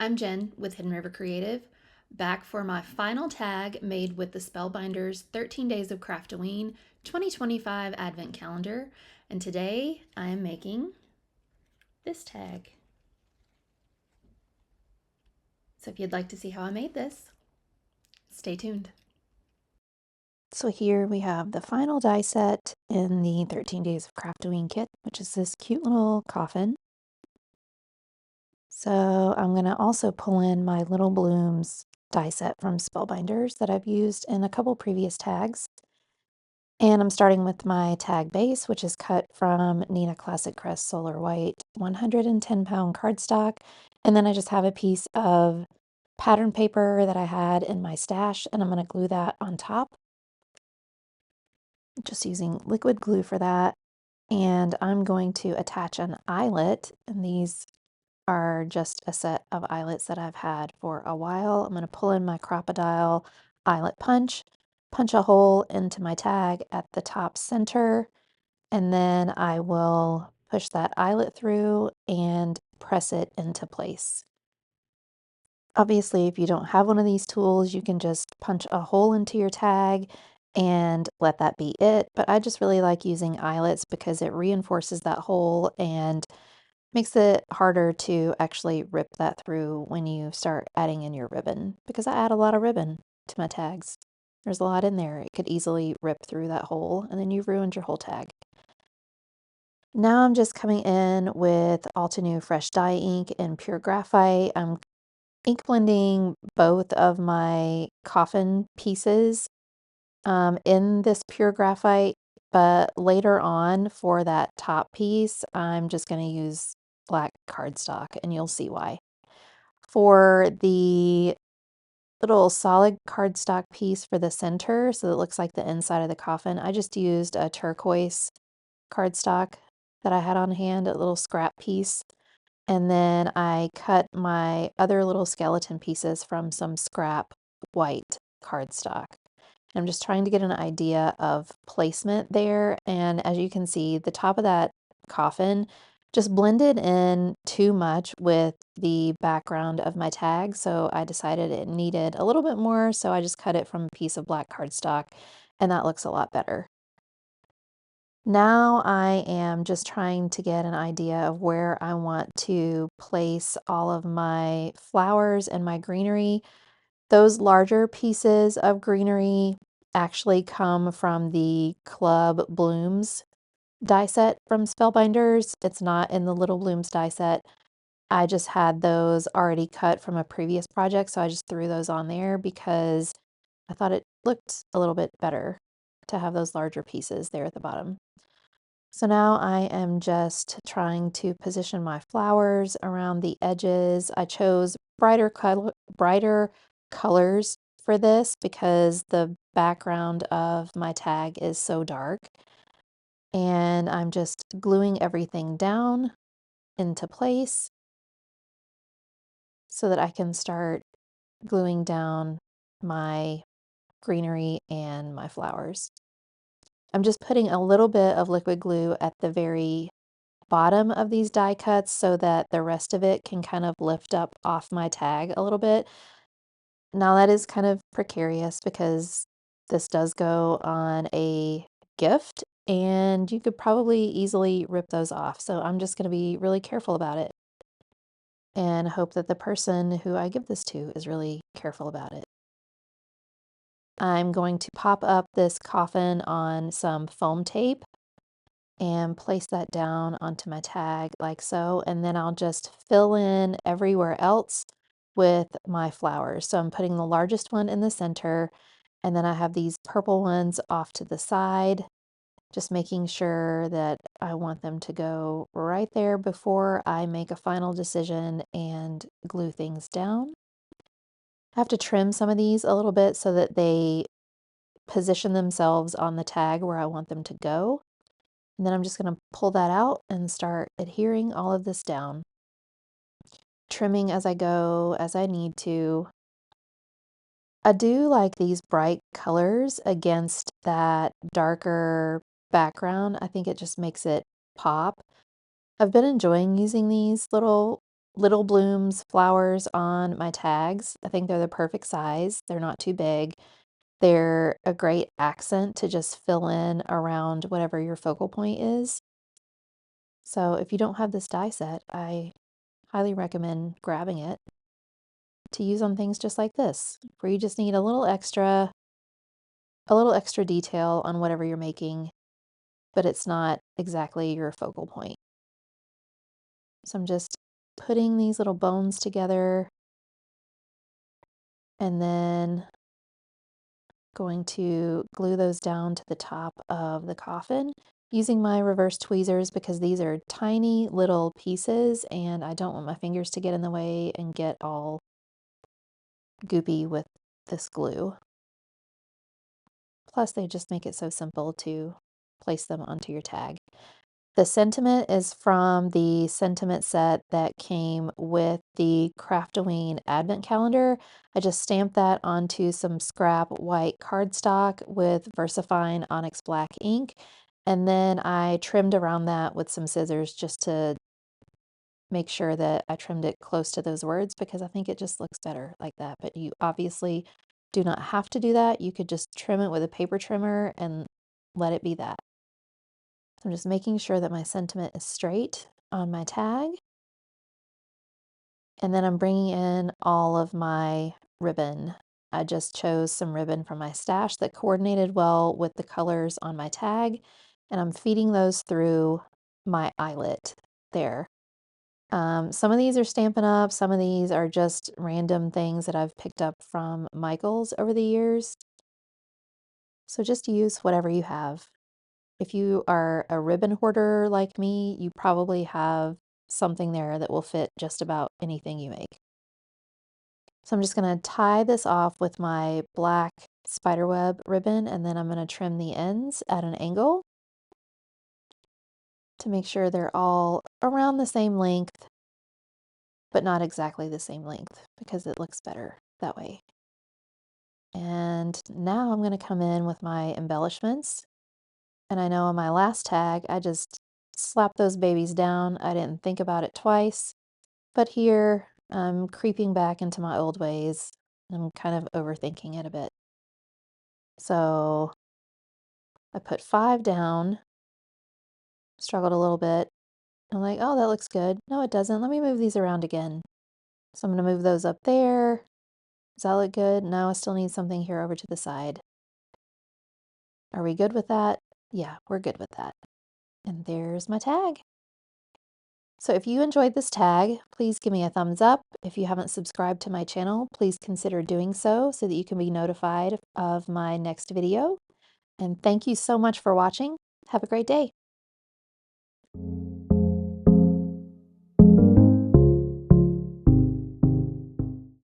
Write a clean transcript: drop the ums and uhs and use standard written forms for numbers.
I'm Jen with Hidden River Creative, back for my final tag made with the Spellbinders 13 Days of Craftoween 2025 Advent Calendar, and today I am making this tag. So if you'd like to see how I made this, stay tuned. So here we have the final die set in the 13 Days of Craftoween kit, which is this cute little coffin. So I'm going to also pull in my Little Blooms die set from Spellbinders that I've used in a couple previous tags. And I'm starting with my tag base, which is cut from Neenah Classic Crest Solar White 110-pound cardstock. And then I just have a piece of pattern paper that I had in my stash, and I'm going to glue that on top. Just using liquid glue for that. And I'm going to attach an eyelet, and these are just a set of eyelets that I've had for a while. I'm going to pull in my crocodile eyelet punch a hole into my tag at the top center, and then I will push that eyelet through and press it into place. Obviously, if you don't have one of these tools, you can just punch a hole into your tag and let that be it. But I just really like using eyelets because it reinforces that hole and makes it harder to actually rip that through when you start adding in your ribbon, because I add a lot of ribbon to my tags. There's a lot in there. It could easily rip through that hole, and then you've ruined your whole tag. Now I'm just coming in with Altenew Fresh Dye Ink in Pure Graphite. I'm ink blending both of my coffin pieces in this pure graphite, but later on for that top piece, I'm just going to use black cardstock, and you'll see why. For the little solid cardstock piece for the center, so it looks like the inside of the coffin, I just used a turquoise cardstock that I had on hand, a little scrap piece. And then I cut my other little skeleton pieces from some scrap white cardstock. I'm just trying to get an idea of placement there. And as you can see, the top of that coffin just blended in too much with the background of my tag. So I decided it needed a little bit more. So I just cut it from a piece of black cardstock, and that looks a lot better. Now I am just trying to get an idea of where I want to place all of my flowers and my greenery. Those larger pieces of greenery actually come from the Club Blooms die set from Spellbinders. It's not in the Little Blooms die set. I just had those already cut from a previous project, so I just threw those on there because I thought it looked a little bit better to have those larger pieces there at the bottom. So now I am just trying to position my flowers around the edges. I chose brighter colors for this because the background of my tag is so dark. And I'm just gluing everything down into place so that I can start gluing down my greenery and my flowers. I'm just putting a little bit of liquid glue at the very bottom of these die cuts so that the rest of it can kind of lift up off my tag a little bit. Now that is kind of precarious because this does go on a gift, and you could probably easily rip those off. So I'm just going to be really careful about it and hope that the person who I give this to is really careful about it. I'm going to pop up this coffin on some foam tape and place that down onto my tag like so, and then I'll just fill in everywhere else with my flowers. So I'm putting the largest one in the center, and then I have these purple ones off to the side, just making sure that I want them to go right there before I make a final decision and glue things down. I have to trim some of these a little bit so that they position themselves on the tag where I want them to go. And then I'm just going to pull that out and start adhering all of this down. Trimming as I go, as I need to. I do like these bright colors against that darker background. I think it just makes it pop. I've been enjoying using these little little blooms, flowers on my tags. I think they're the perfect size. They're not too big. They're a great accent to just fill in around whatever your focal point is. So if you don't have this die set, I highly recommend grabbing it to use on things just like this, where you just need a little extra detail on whatever you're making, but it's not exactly your focal point. So I'm just putting these little bones together and then going to glue those down to the top of the coffin using my reverse tweezers because these are tiny little pieces and I don't want my fingers to get in the way and get all goopy with this glue. Plus, they just make it so simple to place them onto your tag. The sentiment is from the sentiment set that came with the Craftoween advent calendar. I just stamped that onto some scrap white cardstock with Versafine Onyx black ink, and then I trimmed around that with some scissors just to make sure that I trimmed it close to those words because I think it just looks better like that. But you obviously do not have to do that. You could just trim it with a paper trimmer and let it be that. I'm just making sure that my sentiment is straight on my tag. And then I'm bringing in all of my ribbon. I just chose some ribbon from my stash that coordinated well with the colors on my tag. And I'm feeding those through my eyelet there. Some of these are Stampin' Up, some of these are just random things that I've picked up from Michael's over the years. So just use whatever you have. If you are a ribbon hoarder like me, you probably have something there that will fit just about anything you make. So I'm just going to tie this off with my black spiderweb ribbon and then I'm going to trim the ends at an angle to make sure they're all around the same length, but not exactly the same length because it looks better that way. And now I'm going to come in with my embellishments. And I know on my last tag, I just slapped those babies down. I didn't think about it twice. But here, I'm creeping back into my old ways. I'm kind of overthinking it a bit. So I put 5 down, struggled a little bit. I'm like, oh, that looks good. No, it doesn't. Let me move these around again. So I'm going to move those up there. Does that look good? No, I still need something here over to the side. Are we good with that? Yeah, we're good with that. And there's my tag. So if you enjoyed this tag, please give me a thumbs up. If you haven't subscribed to my channel, please consider doing so that you can be notified of my next video. And thank you so much for watching. Have a great day.